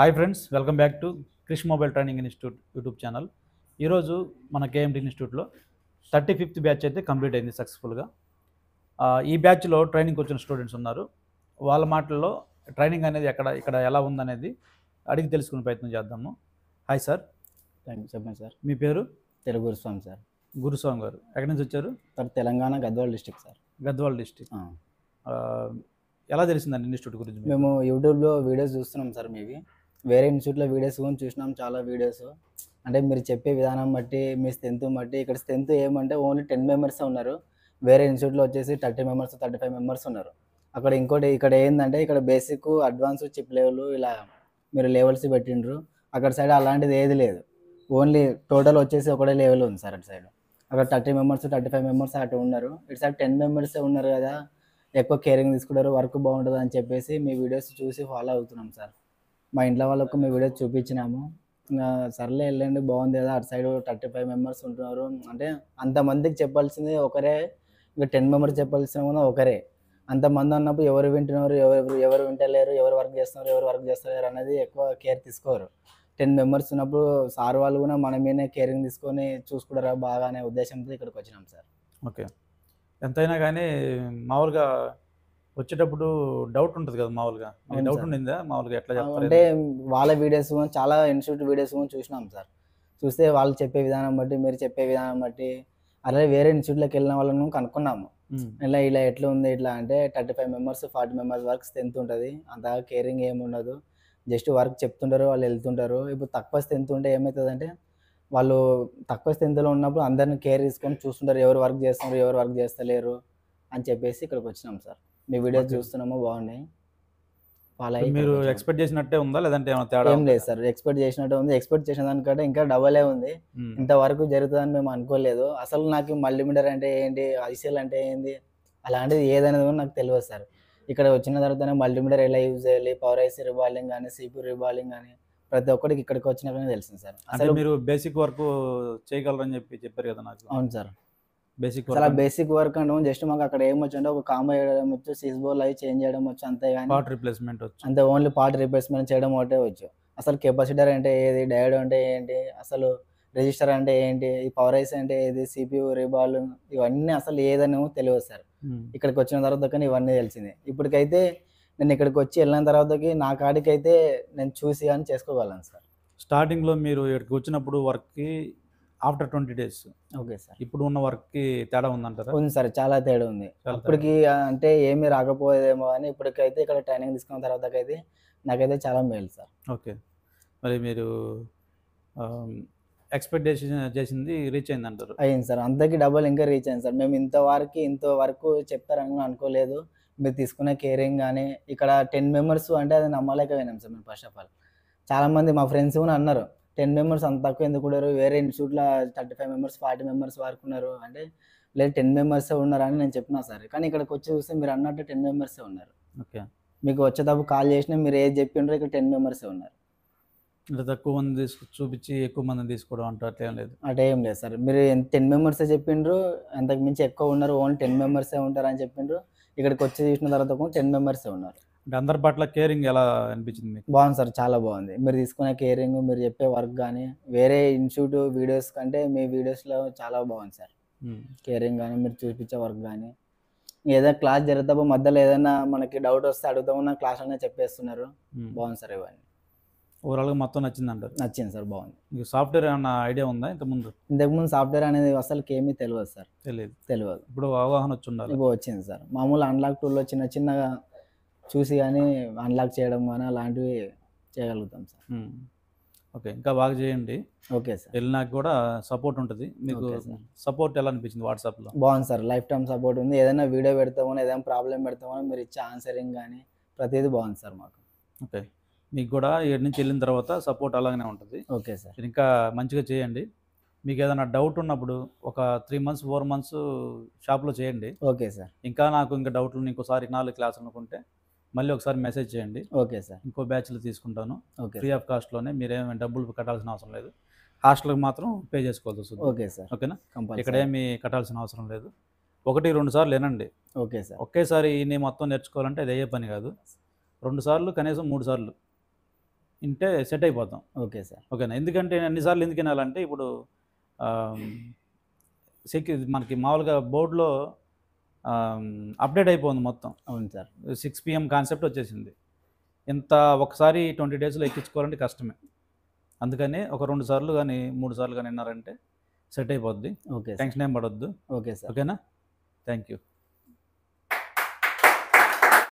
Hi friends, welcome back to Krish mobile training institute YouTube channel. ఈరోజు మన KMD ఇన్స్టిట్యూట్లో 35th batch అయితే complete అయింది సక్సెస్ఫుల్గా. ఈ బ్యాచ్లో ట్రైనింగ్కి వచ్చిన స్టూడెంట్స్ ఉన్నారు. వాళ్ళ మాటల్లో ట్రైనింగ్ అనేది ఇక్కడ ఎలా ఉందనేది అడిగి తెలుసుకునే ప్రయత్నం చేద్దాము. Hi sir. చెప్పండి సార్. మీ పేరు? తెలుగు గురుస్వామి సార్. గురుస్వామి గారు. ఎక్కడి నుంచి వచ్చారు? Sir Telangana Gadwal district sir. Gadwal district. ఎలా తెలిసిందండి ఇన్స్టిట్యూట్ గురించి? మేము యూట్యూబ్లో వీడియోస్ చూస్తున్నాం సార్. వేరే ఇన్స్టిట్యూట్లో వీడియోస్ చూసినాం, చాలా వీడియోస్. అంటే మీరు చెప్పే విధానం బట్టి, మీ స్ట్రెంత్ బట్టి, ఇక్కడ స్ట్రెంత్ ఏమంటే ఓన్లీ 10 మెంబర్సే ఉన్నారు. వేరే ఇన్స్టిట్యూట్లో వచ్చేసి 30 మెంబర్స్ 35 మెంబర్స్ ఉన్నారు. ఇక్కడ ఏంటంటే ఇక్కడ బేసిక్, అడ్వాన్స్, చిప్ లెవెల్ ఇలా మీరు లెవెల్స్ పెట్టిండ్రు. అక్కడ సైడ్ అలాంటిది ఏది లేదు. ఓన్లీ టోటల్ వచ్చేసి ఒకటే లెవెల్ ఉంది సార్. అటు సైడ్ అక్కడ 30 మెంబర్స్ 35 మెంబర్స్ అటు ఉన్నారు. ఇటు సైడ్ 10 మెంబర్సే ఉన్నారు కదా, ఎక్కువ కేరింగ్ తీసుకుంటారు, వర్క్ బాగుంటుంది అని చెప్పేసి మీ వీడియోస్ చూసి ఫాలో అవుతున్నాం సార్. మా ఇంట్లో వాళ్ళకు మీ వీడియోస్ చూపించినాము. ఇంకా సర్లే వెళ్ళండి, బాగుంది కదా. అటు సైడ్ 35 మెంబర్స్ ఉంటున్నారు అంటే అంతమందికి చెప్పాల్సింది ఒకరే, ఇంకా 10 మెంబర్స్ చెప్పాల్సిన కూడా ఒకరే. అంతమంది అన్నప్పుడు ఎవరు వింటున్నారు, ఎవరు వింటలేరు, ఎవరు వర్క్ చేస్తలేరు అనేది ఎక్కువ కేర్ తీసుకోరు. 10 మెంబర్స్ ఉన్నప్పుడు సార్ వాళ్ళు కూడా మన మీదనే కేరింగ్ తీసుకొని చూసుకుంటారా బాగా అనే ఉద్దేశంతో ఇక్కడికి వచ్చినాం సార్. ఓకే. ఎంతైనా కానీ మామూలుగా వచ్చేటప్పుడు డౌట్ ఉంటుంది కదా, మామూలుగా డౌట్ ఉండిందా? మామూలుగా ఎట్లా చెప్తారు అంటే వాళ్ళ వీడియోస్ చాలా ఇన్స్టిట్యూట్ వీడియోస్ చూసినాం సార్. చూస్తే వాళ్ళు చెప్పే విధానం బట్టి, మీరు చెప్పే విధానం బట్టి, అలాగే వేరే ఇన్స్టిట్యూట్లోకి వెళ్ళిన వాళ్ళను కనుక్కున్నాము. ఇలా ఎట్లా ఉంది ఇట్లా అంటే 35 మెంబర్స్ 40 మెంబర్స్ వరకు స్ట్రెంత్ ఉంటుంది. అంత కేరింగ్ ఏమి ఉండదు, జస్ట్ వర్క్ చెప్తుంటారు, వాళ్ళు వెళ్తుంటారు. ఇప్పుడు తక్కువ స్ట్రెంత్ ఉంటే ఏమవుతుందంటే వాళ్ళు తక్కువ స్ట్రెంత్లో ఉన్నప్పుడు అందరిని కేర్ తీసుకొని చూస్తుంటారు, ఎవరు వర్క్ చేస్తున్నారు, ఎవరు వర్క్ చేస్తలేరు అని చెప్పేసి ఇక్కడికి వచ్చినాం సార్. మీ వీడియోస్ చూస్తున్నాము, బాగున్నాయి. మీరు ఎక్స్పెక్ట్ చేసినట్టే ఉందా లేదంటే ఏమైనా తేడా? ఏం లేదు సార్, ఎక్స్పెక్ట్ చేసినట్టే ఉంది. ఎక్స్పెక్ట్ చేసిన దానికంటే ఇంకా డబలే ఉంది. ఇంతవరకు జరుగుతుందని మేము అనుకోలేదు. అసలు నాకు మల్టీమీటర్ అంటే ఏంటి, ఐసీఎల్ అంటే ఏంటి, అలాంటిది ఏదనేది కూడా నాకు తెలియదు సార్. ఇక్కడ వచ్చిన తర్వాతనే మల్టీమీటర్ ఎలా యూజ్ చేయాలి, పవర్ ఐసీ రిబాలింగ్ కానీ, సిపి రిబాలింగ్ కానీ ప్రతి ఒక్కరికి ఇక్కడికి వచ్చినాకనే తెలిసింది సార్. అసలు మీరు బేసిక్ వర్క్ చేయగలరని చెప్పారు కదా నాకు. అవును సార్. బేసిక్ వర్క్ అంటే జస్ట్ మాకు అక్కడ ఏమొచ్చు అంటే ఒక కాంబో చేయడం వచ్చు, సీస్ బోల్ అవి చేంజ్ చేయడం వచ్చు, అంతే కానీ పార్ట్ రిప్లేస్మెంట్ వచ్చు. అంతే, ఓన్లీ పార్ట్ రిప్లేస్మెంట్ చేయడం ఒకటే వచ్చు. అసలు కెపాసిటర్ అంటే ఏది, డయోడ్ అంటే ఏంటి, అసలు రిజిస్టర్ అంటే ఏంటి, ఈ పవర్ ఐసీ అంటే ఏది, సిపియు రిబాల్, ఇవన్నీ అసలు ఏదనేమో తెలియదు సార్. ఇక్కడికి వచ్చిన తర్వాత కానీ ఇవన్నీ తెలిసింది. ఇప్పటికైతే నేను ఇక్కడికి వచ్చి వెళ్ళిన తర్వాతకి నా కాడికి అయితే నేను చూసి కానీ చేసుకోగలను సార్. స్టార్టింగ్లో మీరు ఇక్కడికి వచ్చినప్పుడు వర్క్కి ఆఫ్టర్ 20 days ఓకే సార్, ఇప్పుడు ఉన్న వర్క్కి తేడా ఉందంటారా? ఉంది సార్, చాలా తేడా ఉంది. ఇప్పటికి అంటే ఏమీ రాకపోయేదేమో కానీ ఇప్పటికైతే ఇక్కడ ట్రైనింగ్ తీసుకున్న తర్వాతకైతే నాకైతే చాలా మేలు సార్. ఓకే. మరి మీరు ఎక్స్పెక్టేషన్ చేసింది రీచ్ అయింది అంటారు? అయింది సార్, అంతకి డబల్ ఇంకా రీచ్ అయింది సార్. మేము ఇంతవరకు చెప్తారని అనుకోలేదు. మీరు తీసుకునే కేరింగ్ కానీ ఇక్కడ 10 మెంబర్స్ అంటే అది నమ్మలేకపోయినాం సార్ మేము. ఫస్ట్ ఆఫ్ ఆల్ చాలామంది మా ఫ్రెండ్స్ కూడా అన్నారు, 10 మెంబర్స్ అంత తక్కువ ఎందుకు ఉన్నారు, వేరే ఇన్స్టిట్యూట్లో 35 మెంబర్స్ 40 మెంబర్స్ వరకు ఉన్నారు అంటే, లేదు 10 మెంబర్సే ఉన్నారని నేను చెప్పినా సార్. కానీ ఇక్కడికి వచ్చి చూస్తే మీరు అన్నట్టు 10 మెంబర్సే ఉన్నారు. ఓకే. మీకు వచ్చేటప్పుడు కాల్ చేసినా మీరు ఏది చెప్పిండ్రో ఇక్కడ 10 మెంబర్సే ఉన్నారు. ఇంకా తక్కువ మంది చూపించి ఎక్కువ మందిని తీసుకోవడం అంటే అట్లా ఏం లేదు? అంటే ఏం లేదు సార్, మీరు 10 మెంబర్సే చెప్పిండ్రు, అంతకు మించి ఎక్కువ ఉన్నారు, ఓన్లీ 10 మెంబర్సే ఉంటారు అని చెప్పిండ్రు. ఇక్కడికి వచ్చి చూసిన తర్వాత కూడా 10 మెంబర్సే ఉన్నారు. అంటే అందరి పట్ల కేరింగ్ ఎలా అనిపించింది మీకు? బాగుంది సార్, చాలా బాగుంది. మీరు తీసుకునే కేరింగ్, మీరు చెప్పే వర్క్ కానీ వేరే ఇన్స్టిట్యూట్ వీడియోస్ కంటే మీ వీడియోస్లో చాలా బాగుంది సార్. కేరింగ్ కానీ, మీరు చూపించే వర్క్ కానీ, ఏదైనా క్లాస్ జరుగుతామో మధ్యలో ఏదైనా మనకి డౌట్ వస్తే అడుగుతామో నా క్లాస్ అనేది చెప్పేస్తున్నారు. బాగుంది సార్. ఇవన్నీ ఓవరాల్గా మొత్తం నచ్చింది అంటారు? నచ్చింది సార్, బాగుంది. మీకు సాఫ్ట్వేర్ ఏమన్నా ఐడియా ఉందా ఇంతకుముందు సాఫ్ట్వేర్ అనేది అసలు ఏమీ తెలియదు సార్. తెలియదు. ఇప్పుడు అవగాహన వచ్చి ఉండాలి. ఇప్పుడు వచ్చింది సార్. మామూలు అన్లాక్ టూల్లో చిన్నగా చూసి కానీ అన్లాక్ చేయడం కానీ అలాంటివి చేయగలుగుతాం సార్. ఓకే, ఇంకా బాగా చేయండి. Okay sir. వెళ్ళినాక కూడా సపోర్ట్ ఉంటుంది మీకు. సపోర్ట్ ఎలా అనిపించింది వాట్సాప్లో? బాగుంది సార్, లైఫ్ టైం సపోర్ట్ ఉంది. ఏదైనా వీడియో పెడతామో, ఏదైనా ప్రాబ్లం పెడతామో మీరు ఇచ్చే ఆన్సరింగ్ కానీ ప్రతిదీ బాగుంది సార్ మాకు. ఓకే, మీకు కూడా ఇక్కడి నుంచి వెళ్ళిన తర్వాత సపోర్ట్ అలాగనే ఉంటుంది. Okay sir. ఇంకా మంచిగా చేయండి. మీకు ఏదైనా డౌట్ ఉన్నప్పుడు ఒక 3 months 4 months షాప్లో చేయండి. Okay sir. ఇంకా డౌట్లు ఇంకోసారి 4 క్లాసులు అనుకుంటే మళ్ళీ ఒకసారి మెసేజ్ చేయండి. Okay sir. ఇంకో బ్యాచ్లో తీసుకుంటాను. ఓకే, ఫ్రీ ఆఫ్ కాస్ట్లోనే. మీరేమైనా డబ్బులు కట్టాల్సిన అవసరం లేదు. హాస్టల్కి మాత్రం పే చేసుకోవాల్సి వస్తుంది. Okay sir. ఓకేనా? ఇక్కడ ఏమి కట్టాల్సిన అవసరం లేదు. 1-2 సార్లు వినండి. Okay sir. ఒకేసారి నేను మొత్తం నేర్చుకోవాలంటే అది అయ్యే పని కాదు. 2 సార్లు, కనీసం 3 సార్లు వింటే సెట్ అయిపోతాం. Okay sir. ఓకేనా? ఎందుకంటే అన్నిసార్లు ఎందుకు వినాలంటే ఇప్పుడు మనకి మామూలుగా బోర్డులో అప్డేట్ అయిపోతుంది మొత్తం. అవును సార్. 6 PM కాన్సెప్ట్ వచ్చేసింది. ఇంత ఒకసారి 20 డేస్లో ఎక్కించుకోవాలంటే కష్టమే. అందుకని ఒక 2 సార్లు కానీ 3 సార్లు కానీ విన్నారంటే సెట్ అయిపోద్ది. Okay sir. టెన్షన్ ఏం పడొద్దు. Okay sir. ఓకేనా? Thank you.